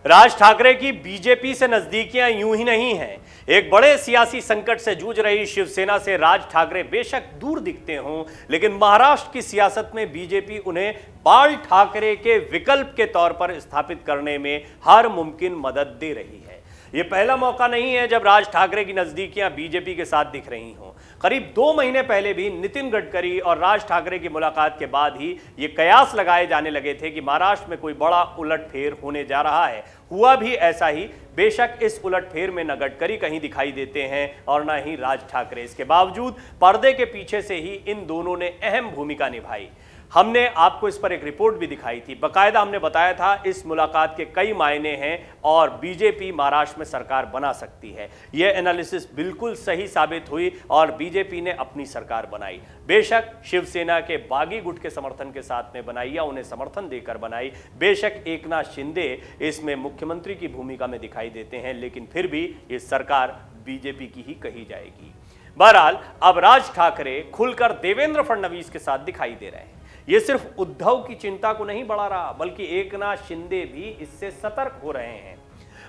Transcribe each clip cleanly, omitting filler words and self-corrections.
राज ठाकरे की बीजेपी से नजदीकियां यूं ही नहीं हैं। एक बड़े सियासी संकट से जूझ रही शिवसेना से राज ठाकरे बेशक दूर दिखते हों, लेकिन महाराष्ट्र की सियासत में बीजेपी उन्हें बाल ठाकरे के विकल्प के तौर पर स्थापित करने में हर मुमकिन मदद दे रही है। यह पहला मौका नहीं है जब राज ठाकरे की नजदीकियां बीजेपी के साथ दिख रही हों। करीब 2 महीने पहले भी नितिन गडकरी और राज ठाकरे की मुलाकात के बाद ही ये कयास लगाए जाने लगे थे कि महाराष्ट्र में कोई बड़ा उलटफेर होने जा रहा है। हुआ भी ऐसा ही। बेशक इस उलटफेर में न गडकरी कहीं दिखाई देते हैं और न ही राज ठाकरे। इसके बावजूद पर्दे के पीछे से ही इन दोनों ने अहम भूमिका निभाई। हमने आपको इस पर एक रिपोर्ट भी दिखाई थी। बाकायदा हमने बताया था इस मुलाकात के कई मायने हैं और बीजेपी महाराष्ट्र में सरकार बना सकती है। यह एनालिसिस बिल्कुल सही साबित हुई और बीजेपी ने अपनी सरकार बनाई। बेशक शिवसेना के बागी गुट के समर्थन के साथ में बनाई या उन्हें समर्थन देकर बनाई। बेशक एकनाथ शिंदे इसमें मुख्यमंत्री की भूमिका में दिखाई देते हैं, लेकिन फिर भी ये सरकार बीजेपी की ही कही जाएगी। बहरहाल अब राज ठाकरे खुलकर देवेंद्र फडणवीस के साथ दिखाई दे रहे हैं। ये सिर्फ उद्धव की चिंता को नहीं बढ़ा रहा, बल्कि एकनाथ शिंदे भी इससे सतर्क हो रहे हैं।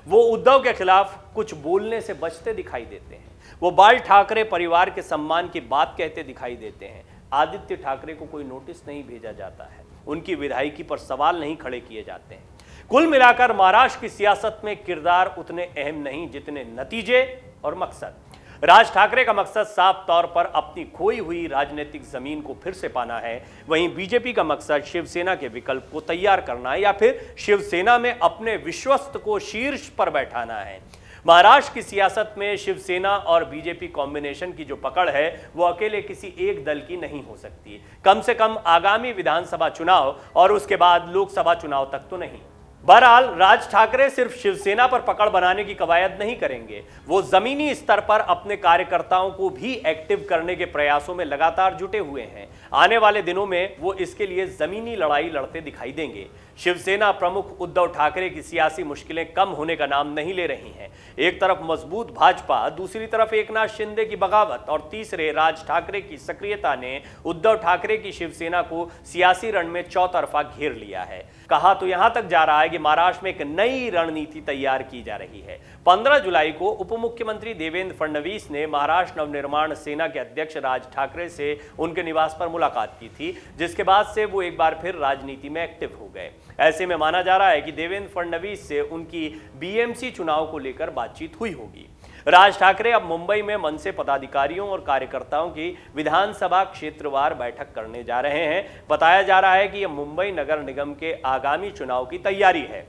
वो उद्धव के खिलाफ कुछ बोलने से बचते दिखाई देते हैं। वो बाल ठाकरे परिवार के सम्मान की बात कहते दिखाई देते हैं। आदित्य ठाकरे को कोई नोटिस नहीं भेजा जाता है, उनकी विधायकी पर सवाल नहीं खड़े किए जाते हैं। कुल मिलाकर महाराष्ट्र की सियासत में किरदार उतने अहम नहीं जितने नतीजे और मकसद। राज ठाकरे का मकसद साफ तौर पर अपनी खोई हुई राजनीतिक जमीन को फिर से पाना है। वहीं बीजेपी का मकसद शिवसेना के विकल्प को तैयार करना है या फिर शिवसेना में अपने विश्वस्त को शीर्ष पर बैठाना है। महाराष्ट्र की सियासत में शिवसेना और बीजेपी कॉम्बिनेशन की जो पकड़ है वो अकेले किसी एक दल की नहीं हो सकती। कम से कम आगामी विधानसभा चुनाव और उसके बाद लोकसभा चुनाव तक तो नहीं। बहरहाल राज ठाकरे सिर्फ शिवसेना पर पकड़ बनाने की कवायद नहीं करेंगे, वो जमीनी स्तर पर अपने कार्यकर्ताओं को भी एक्टिव करने के प्रयासों में लगातार जुटे हुए हैं। आने वाले दिनों में वो इसके लिए जमीनी लड़ाई लड़ते दिखाई देंगे। शिवसेना प्रमुख उद्धव ठाकरे की सियासी मुश्किलें कम होने का नाम नहीं ले रही हैं। एक तरफ मजबूत भाजपा, दूसरी तरफ एकनाथ शिंदे की बगावत और तीसरे राज ठाकरे की सक्रियता ने उद्धव ठाकरे की शिवसेना को सियासी रण में चौतरफा घेर लिया है। कहा तो यहां तक जा रहा है कि महाराष्ट्र में एक नई रणनीति तैयार की जा रही है। 15 जुलाई को उप मुख्यमंत्री देवेंद्र फडणवीस ने महाराष्ट्र नवनिर्माण सेना के अध्यक्ष राज ठाकरे से उनके निवास पर मुलाकात की थी, जिसके बाद से वो एक बार फिर राजनीति में एक्टिव हो गए। ऐसे में माना जा रहा है कि देवेंद्र फडणवीस से उनकी बीएमसी चुनाव को लेकर बातचीत हुई होगी। राज ठाकरे अब मुंबई में मनसे पदाधिकारियों और कार्यकर्ताओं की विधानसभा क्षेत्रवार बैठक करने जा रहे हैं। बताया जा रहा है कि यह मुंबई नगर निगम के आगामी चुनाव की तैयारी है,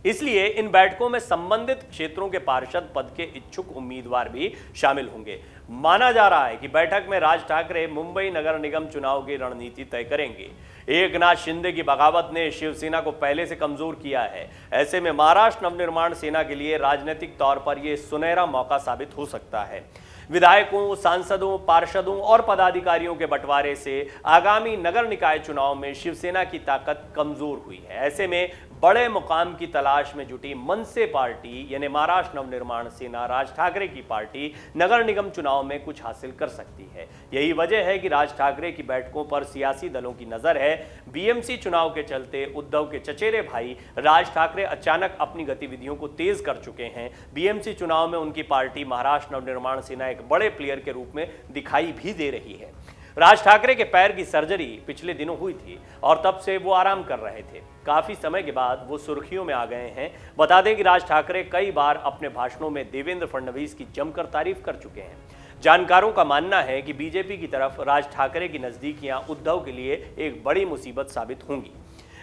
इसलिए इन बैठकों में संबंधित क्षेत्रों के पार्षद पद के इच्छुक उम्मीदवार भी शामिल होंगे। माना जा रहा है कि बैठक में राज ठाकरे मुंबई नगर निगम चुनाव की रणनीति तय करेंगे। एकनाथ शिंदे की बगावत ने शिवसेना को पहले से कमजोर किया है। ऐसे में महाराष्ट्र नवनिर्माण सेना के लिए राजनीतिक तौर पर यह सुनहरा मौका साबित हो सकता है। विधायकों, सांसदों, पार्षदों और पदाधिकारियों के बंटवारे से आगामी नगर निकाय चुनाव में शिवसेना की ताकत कमजोर हुई है। ऐसे में बड़े मुकाम की तलाश में जुटी मनसे पार्टी यानी महाराष्ट्र नवनिर्माण सेना राज ठाकरे की पार्टी नगर निगम चुनाव में कुछ हासिल कर सकती है। यही वजह है कि राज ठाकरे की बैठकों पर सियासी दलों की नजर है। बीएमसी चुनाव के चलते उद्धव के चचेरे भाई राज ठाकरे अचानक अपनी गतिविधियों को तेज कर चुके हैं। बीएमसी चुनाव में उनकी पार्टी महाराष्ट्र नवनिर्माण सेना एक बड़े प्लेयर के रूप में दिखाई भी दे रही है। राज ठाकरे के पैर की सर्जरी पिछले दिनों हुई थी और तब से वो आराम कर रहे थे। काफी समय के बाद वो सुर्खियों में आ गए हैं। बता दें कि राज ठाकरे कई बार अपने भाषणों में देवेंद्र फडणवीस की जमकर तारीफ कर चुके हैं। जानकारों का मानना है कि बीजेपी की तरफ राज ठाकरे की नजदीकियां उद्धव के लिए एक बड़ी मुसीबत साबित होंगी।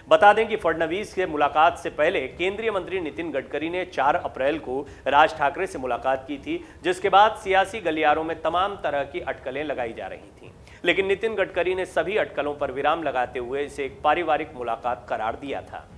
बता दें कि फडणवीस से मुलाकात से पहले केंद्रीय मंत्री नितिन गडकरी ने 4 अप्रैल को राज ठाकरे से मुलाकात की थी, जिसके बाद सियासी गलियारों में तमाम तरह की अटकलें लगाई जा रही थीं। लेकिन नितिन गडकरी ने सभी अटकलों पर विराम लगाते हुए इसे एक पारिवारिक मुलाकात करार दिया था।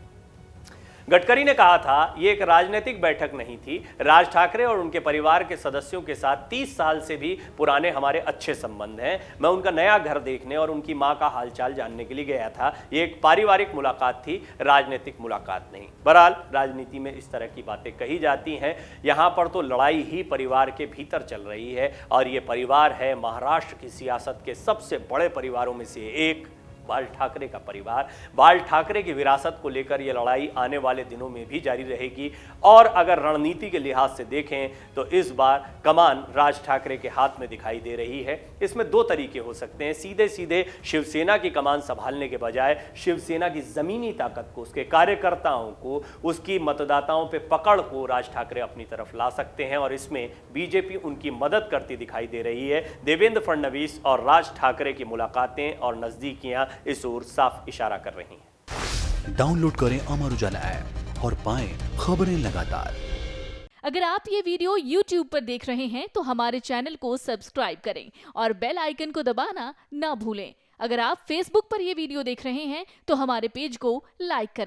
गडकरी ने कहा था ये एक राजनीतिक बैठक नहीं थी। राज ठाकरे और उनके परिवार के सदस्यों के साथ 30 साल से भी पुराने हमारे अच्छे संबंध हैं। मैं उनका नया घर देखने और उनकी मां का हालचाल जानने के लिए गया था। ये एक पारिवारिक मुलाकात थी, राजनीतिक मुलाकात नहीं। बहरहाल राजनीति में इस तरह की बातें कही जाती हैं। यहाँ पर तो लड़ाई ही परिवार के भीतर चल रही है और ये परिवार है महाराष्ट्र की सियासत के सबसे बड़े परिवारों में से एक, बाल ठाकरे का परिवार। बाल ठाकरे की विरासत को लेकर यह लड़ाई आने वाले दिनों में भी जारी रहेगी और अगर रणनीति के लिहाज से देखें तो इस बार कमान राज ठाकरे के हाथ में दिखाई दे रही है। इसमें दो तरीके हो सकते हैं, सीधे सीधे शिवसेना की कमान संभालने के बजाय शिवसेना की जमीनी ताकत को, उसके कार्यकर्ताओं को, उसकी मतदाताओं पे पकड़ को राज ठाकरे अपनी तरफ ला सकते हैं और इसमें बीजेपी उनकी मदद करती दिखाई दे रही है। देवेंद्र फडणवीस और राज ठाकरे की मुलाकातें और नजदीकियां इस ओर साफ इशारा कर रही हैं। डाउनलोड करें अमर उजाला ऐप और पाएं खबरें लगातार। अगर आप ये वीडियो YouTube पर देख रहे हैं तो हमारे चैनल को सब्सक्राइब करें और बेल आइकन को दबाना ना भूलें। अगर आप Facebook पर ये वीडियो देख रहे हैं तो हमारे पेज को लाइक करें।